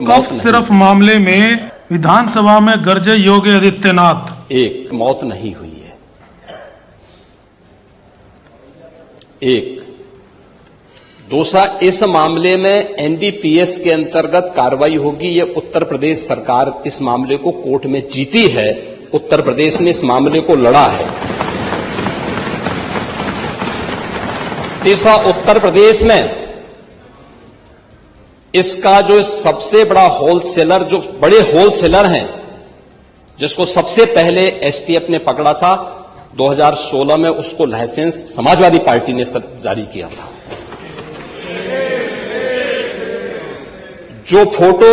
कफ सिर्फ मामले में विधानसभा में गरजे योगी आदित्यनाथ। एक मौत नहीं हुई है। एक दूसरा, इस मामले में एनडीपीएस के अंतर्गत कार्रवाई होगी। ये उत्तर प्रदेश सरकार इस मामले को कोर्ट में जीती है। उत्तर प्रदेश ने इस मामले को लड़ा है। तीसरा, उत्तर प्रदेश में इसका जो सबसे बड़ा होलसेलर, जो बड़े होलसेलर हैं, जिसको सबसे पहले एसटीएफ ने पकड़ा था 2016 में, उसको लाइसेंस समाजवादी पार्टी ने जारी किया था। जो फोटो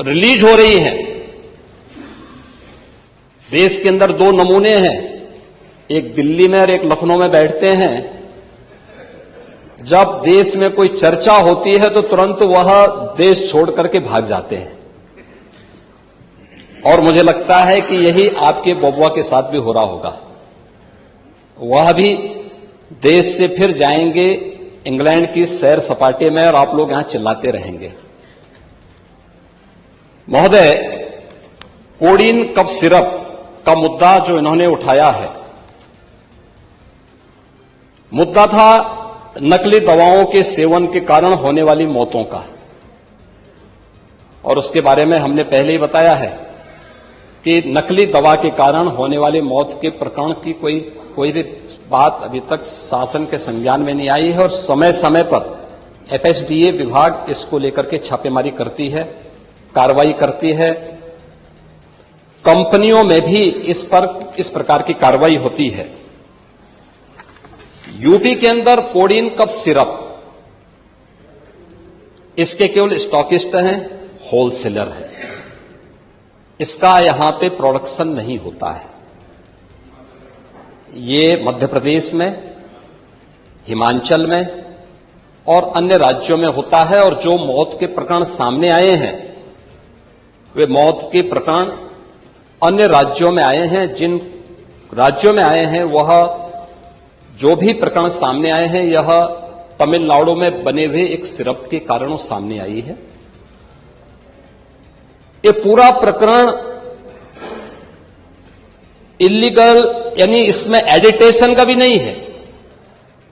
रिलीज हो रही है, देश के अंदर दो नमूने हैं, एक दिल्ली में और एक लखनऊ में बैठते हैं। जब देश में कोई चर्चा होती है तो तुरंत वह देश छोड़ करके भाग जाते हैं। और मुझे लगता है कि यही आपके बबुआ के साथ भी हो रहा होगा। वह भी देश से फिर जाएंगे इंग्लैंड की सैर सपाटे में और आप लोग यहां चिल्लाते रहेंगे। महोदय, कोडीन कफ सिरप का मुद्दा जो इन्होंने उठाया है, मुद्दा था नकली दवाओं के सेवन के कारण होने वाली मौतों का। और उसके बारे में हमने पहले ही बताया है कि नकली दवा के कारण होने वाली मौत के प्रकरण की कोई भी बात अभी तक शासन के संज्ञान में नहीं आई है। और समय समय पर एफएसडीए विभाग इसको लेकर के छापेमारी करती है, कार्रवाई करती है। कंपनियों में भी इस प्रकार की कार्रवाई होती है। यूपी के अंदर कोडीन कफ सिरप, इसके केवल स्टॉकिस्ट हैं, होलसेलर हैं। इसका यहां पे प्रोडक्शन नहीं होता है। ये मध्य प्रदेश में, हिमाचल में और अन्य राज्यों में होता है। और जो मौत के प्रकरण सामने आए हैं, वे मौत के प्रकरण अन्य राज्यों में आए हैं। जिन राज्यों में आए हैं, वह जो भी प्रकरण सामने आए हैं, यह तमिलनाडु में बने हुए एक सिरप के कारण सामने आई है। ये पूरा प्रकरण इलीगल, यानी इसमें एडिटेशन का भी नहीं है,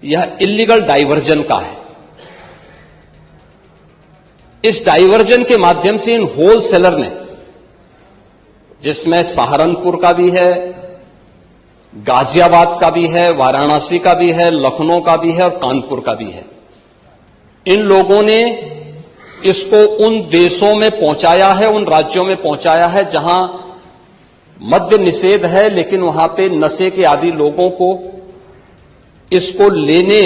यह इलीगल डाइवर्जन का है। इस डाइवर्जन के माध्यम से इन होलसेलर ने, जिसमें सहारनपुर का भी है, गाजियाबाद का भी है, वाराणसी का भी है, लखनऊ का भी है और कानपुर का भी है, इन लोगों ने इसको उन देशों में पहुंचाया है, उन राज्यों में पहुंचाया है जहां मद्य निषेध है, लेकिन वहां पे नशे के आदी लोगों को इसको लेने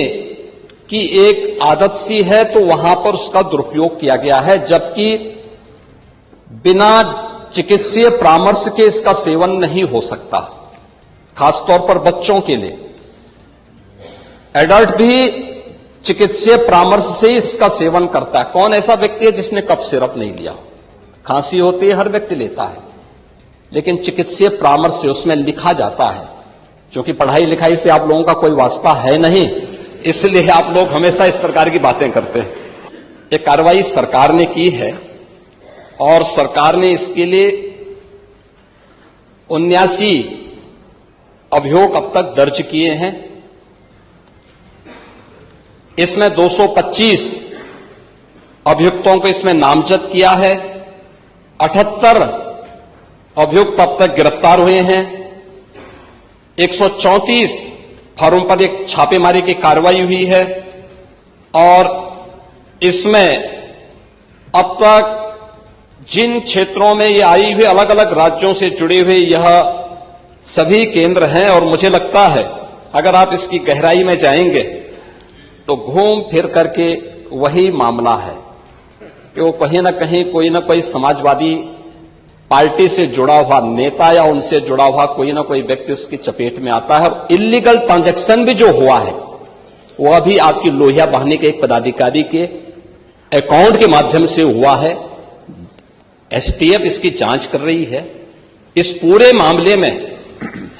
की एक आदत सी है, तो वहां पर उसका दुरुपयोग किया गया है। जबकि बिना चिकित्सीय परामर्श के इसका सेवन नहीं हो सकता, खासतौर पर बच्चों के लिए। एडल्ट भी चिकित्सीय परामर्श से इसका सेवन करता है। कौन ऐसा व्यक्ति है जिसने कफ सिरप नहीं लिया? खांसी होती है, हर व्यक्ति लेता है, लेकिन चिकित्सीय परामर्श से उसमें लिखा जाता है। क्योंकि पढ़ाई लिखाई से आप लोगों का कोई वास्ता है नहीं, इसलिए आप लोग हमेशा इस प्रकार की बातें करते हैं। ये कार्रवाई सरकार ने की है और सरकार ने इसके लिए 79 अभियोग अब तक दर्ज किए हैं। इसमें 225 अभियुक्तों को इसमें नामजद किया है। 78 अभियुक्त अब तक गिरफ्तार हुए हैं। 134 फर्म पर एक छापेमारी की कार्रवाई हुई है। और इसमें अब तक जिन क्षेत्रों में ये आई हुई, अलग अलग राज्यों से जुड़े हुए यह सभी केंद्र हैं। और मुझे लगता है अगर आप इसकी गहराई में जाएंगे तो घूम फिर करके वही मामला है कि वो कहीं ना कहीं कोई ना कोई समाजवादी पार्टी से जुड़ा हुआ नेता या उनसे जुड़ा हुआ कोई ना कोई व्यक्ति उसकी चपेट में आता है। और इलीगल ट्रांजैक्शन भी जो हुआ है, वह भी आपकी लोहिया बहाने के एक पदाधिकारी के अकाउंट के माध्यम से हुआ है। एसटीएफ इसकी जांच कर रही है। इस पूरे मामले में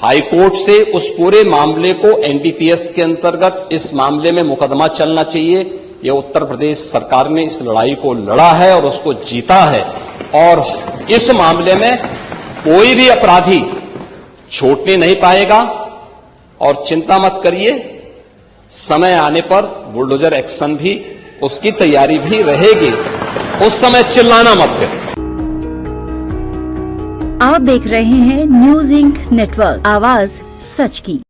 हाईकोर्ट से उस पूरे मामले को एनडीपीएस के अंतर्गत इस मामले में मुकदमा चलना चाहिए। ये उत्तर प्रदेश सरकार ने इस लड़ाई को लड़ा है और उसको जीता है और इस मामले में कोई भी अपराधी छूटने नहीं पाएगा। और चिंता मत करिए, समय आने पर बुलडोजर एक्शन भी, उसकी तैयारी भी रहेगी। उस समय चिल्लाना मत करिए। आप देख रहे हैं न्यूज़ इंक नेटवर्क, आवाज सच की।